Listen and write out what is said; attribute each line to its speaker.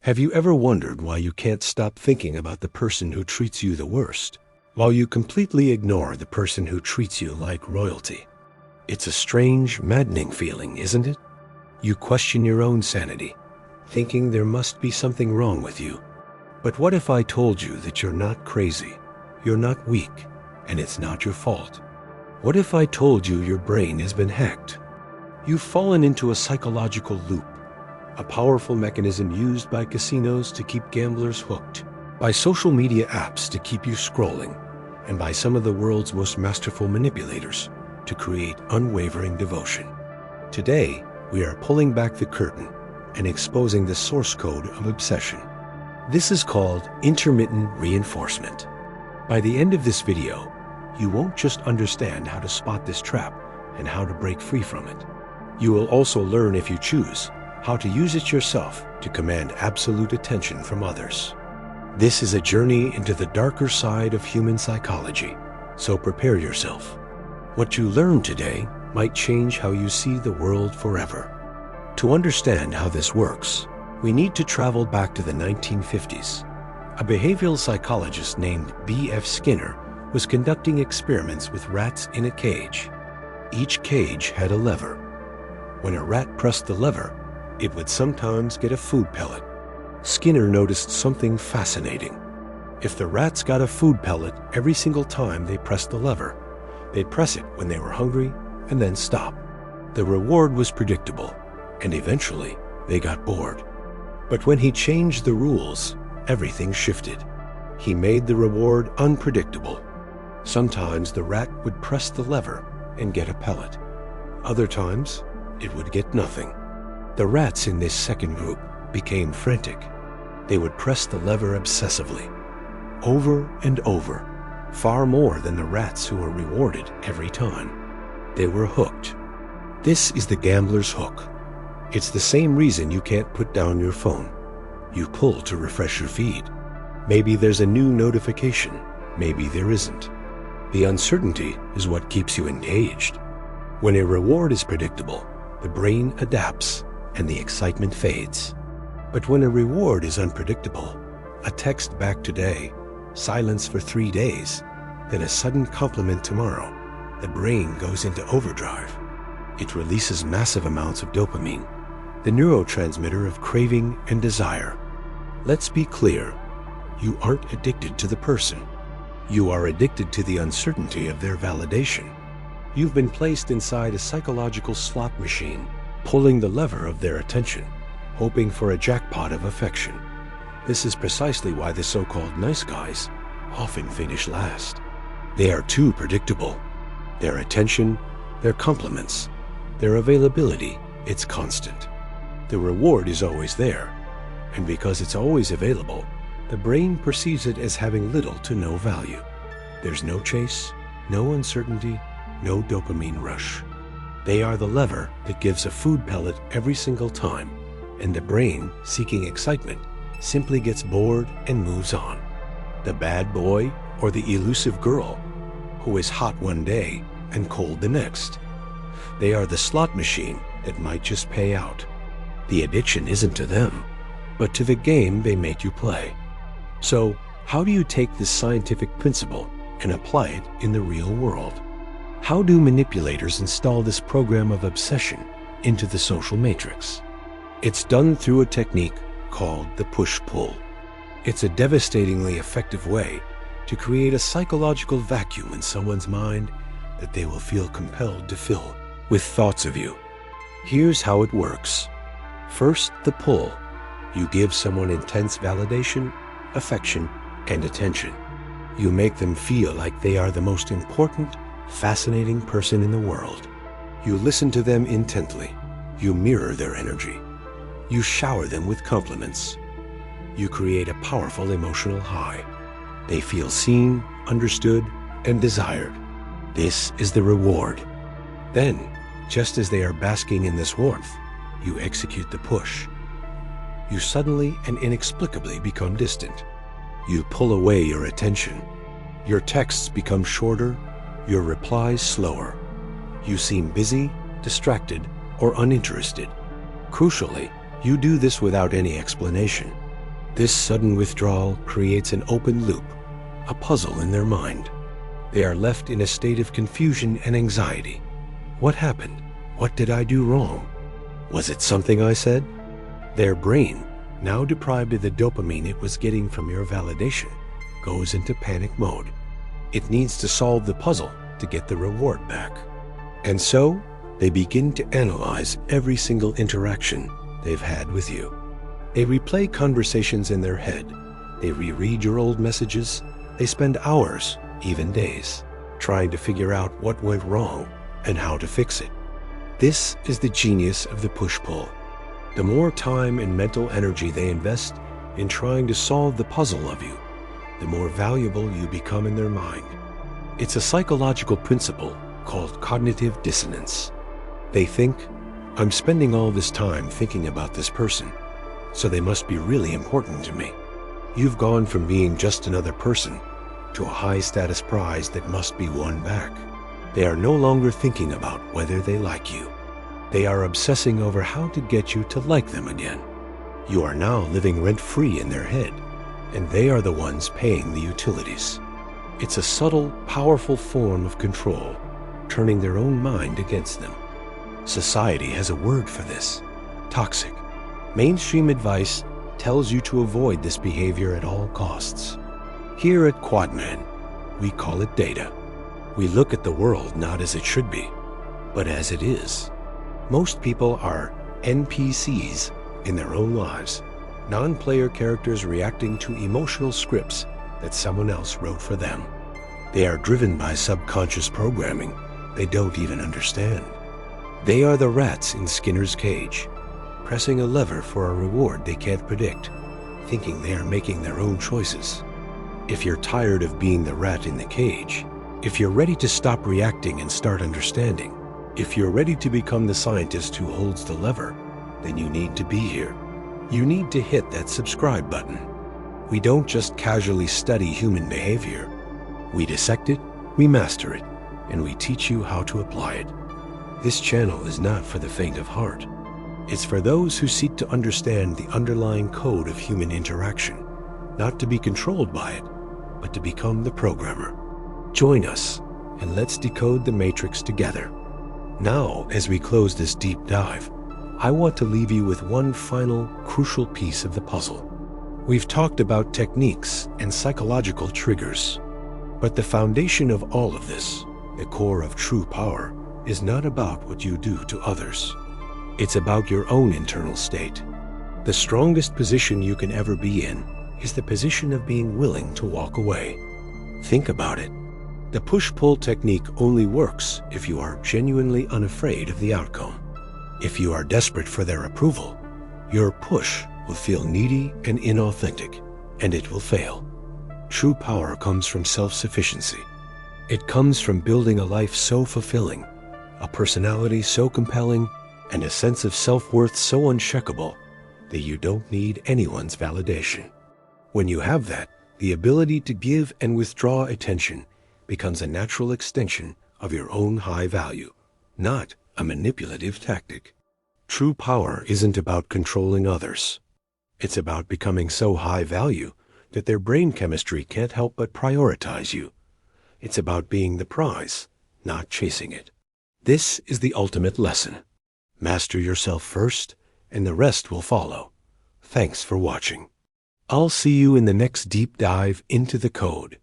Speaker 1: Have you ever wondered why you can't stop thinking about the person who treats you the worst, while you completely ignore the person who treats you like royalty? It's a strange, maddening feeling, isn't it? You question your own sanity, thinking there must be something wrong with you. But what if I told you that you're not crazy, you're not weak, and it's not your fault? What if I told you your brain has been hacked? You've fallen into a psychological loop, a powerful mechanism used by casinos to keep gamblers hooked, by social media apps to keep you scrolling, and by some of the world's most masterful manipulators to create unwavering devotion. Today, we are pulling back the curtain and exposing the source code of obsession. This is called intermittent reinforcement. By the end of this video, you won't just understand how to spot this trap and how to break free from it. You will also learn, if you choose, how to use it yourself to command absolute attention from others. This is a journey into the darker side of human psychology, so prepare yourself. What you learn today might change how you see the world forever. To understand how this works, we need to travel back to the 1950s. A behavioral psychologist named B.F. Skinner was conducting experiments with rats in a cage. Each cage had a lever. When a rat pressed the lever, it would sometimes get a food pellet. Skinner noticed something fascinating. If the rats got a food pellet every single time they pressed the lever, they'd press it when they were hungry and then stop. The reward was predictable, and eventually they got bored. But when he changed the rules, everything shifted. He made the reward unpredictable. Sometimes the rat would press the lever and get a pellet. Other times, it would get nothing. The rats in this second group became frantic. They would press the lever obsessively, over and over, far more than the rats who were rewarded every time. They were hooked. This is the gambler's hook. It's the same reason you can't put down your phone. You pull to refresh your feed. Maybe there's a new notification. Maybe there isn't. The uncertainty is what keeps you engaged. When a reward is predictable, the brain adapts and the excitement fades. But when a reward is unpredictable, a text back today, silence for 3 days, then a sudden compliment tomorrow, the brain goes into overdrive. It releases massive amounts of dopamine, the neurotransmitter of craving and desire. Let's be clear, you aren't addicted to the person. You are addicted to the uncertainty of their validation. You've been placed inside a psychological slot machine, pulling the lever of their attention, hoping for a jackpot of affection. This is precisely why the so-called nice guys often finish last. They are too predictable. Their attention, their compliments, their availability, it's constant. The reward is always there, and because it's always available, the brain perceives it as having little to no value. There's no chase, no uncertainty, no dopamine rush. They are the lever that gives a food pellet every single time, and the brain, seeking excitement, simply gets bored and moves on. The bad boy or the elusive girl, who is hot one day and cold the next. They are the slot machine that might just pay out. The addiction isn't to them, but to the game they make you play. So, how do you take this scientific principle and apply it in the real world? How do manipulators install this program of obsession into the social matrix? It's done through a technique called the push-pull. It's a devastatingly effective way to create a psychological vacuum in someone's mind that they will feel compelled to fill with thoughts of you. Here's how it works. First, the pull. You give someone intense validation, affection, and attention. You make them feel like they are the most important, fascinating person in the world. You listen to them intently. You mirror their energy. You shower them with compliments. You create a powerful emotional high. They feel seen, understood, and desired. This is the reward. Then, just as they are basking in this warmth, you execute the push. You suddenly and inexplicably become distant. You pull away your attention. Your texts become shorter, your replies slower. You seem busy, distracted, or uninterested. Crucially, you do this without any explanation. This sudden withdrawal creates an open loop, a puzzle in their mind. They are left in a state of confusion and anxiety. What happened? What did I do wrong? Was it something I said? Their brain, now deprived of the dopamine it was getting from your validation, goes into panic mode. It needs to solve the puzzle to get the reward back. And so, they begin to analyze every single interaction they've had with you. They replay conversations in their head. They reread your old messages. They spend hours, even days, trying to figure out what went wrong and how to fix it. This is the genius of the push-pull. The more time and mental energy they invest in trying to solve the puzzle of you, the more valuable you become in their mind. It's a psychological principle called cognitive dissonance. They think, I'm spending all this time thinking about this person, so they must be really important to me. You've gone from being just another person to a high-status prize that must be won back. They are no longer thinking about whether they like you. They are obsessing over how to get you to like them again. You are now living rent-free in their head, and they are the ones paying the utilities. It's a subtle, powerful form of control, turning their own mind against them. Society has a word for this: toxic. Mainstream advice tells you to avoid this behavior at all costs. Here at Quadman, we call it data. We look at the world not as it should be, but as it is. Most people are NPCs in their own lives, non-player characters reacting to emotional scripts that someone else wrote for them. They are driven by subconscious programming they don't even understand. They are the rats in Skinner's cage, pressing a lever for a reward they can't predict, thinking they are making their own choices. If you're tired of being the rat in the cage, if you're ready to stop reacting and start understanding, if you're ready to become the scientist who holds the lever, then you need to be here. You need to hit that subscribe button. We don't just casually study human behavior. We dissect it, we master it, and we teach you how to apply it. This channel is not for the faint of heart. It's for those who seek to understand the underlying code of human interaction, not to be controlled by it, but to become the programmer. Join us, and let's decode the matrix together. Now, as we close this deep dive, I want to leave you with one final, crucial piece of the puzzle. We've talked about techniques and psychological triggers, but the foundation of all of this, the core of true power, is not about what you do to others. It's about your own internal state. The strongest position you can ever be in is the position of being willing to walk away. Think about it. The push-pull technique only works if you are genuinely unafraid of the outcome. If you are desperate for their approval, your push will feel needy and inauthentic, and it will fail. True power comes from self-sufficiency. It comes from building a life so fulfilling, a personality so compelling, and a sense of self-worth so unshakable that you don't need anyone's validation. When you have that, the ability to give and withdraw attention becomes a natural extension of your own high value, not a manipulative tactic. True power isn't about controlling others. It's about becoming so high value that their brain chemistry can't help but prioritize you. It's about being the prize, not chasing it. This is the ultimate lesson. Master yourself first, and the rest will follow. Thanks for watching. I'll see you in the next deep dive into the code.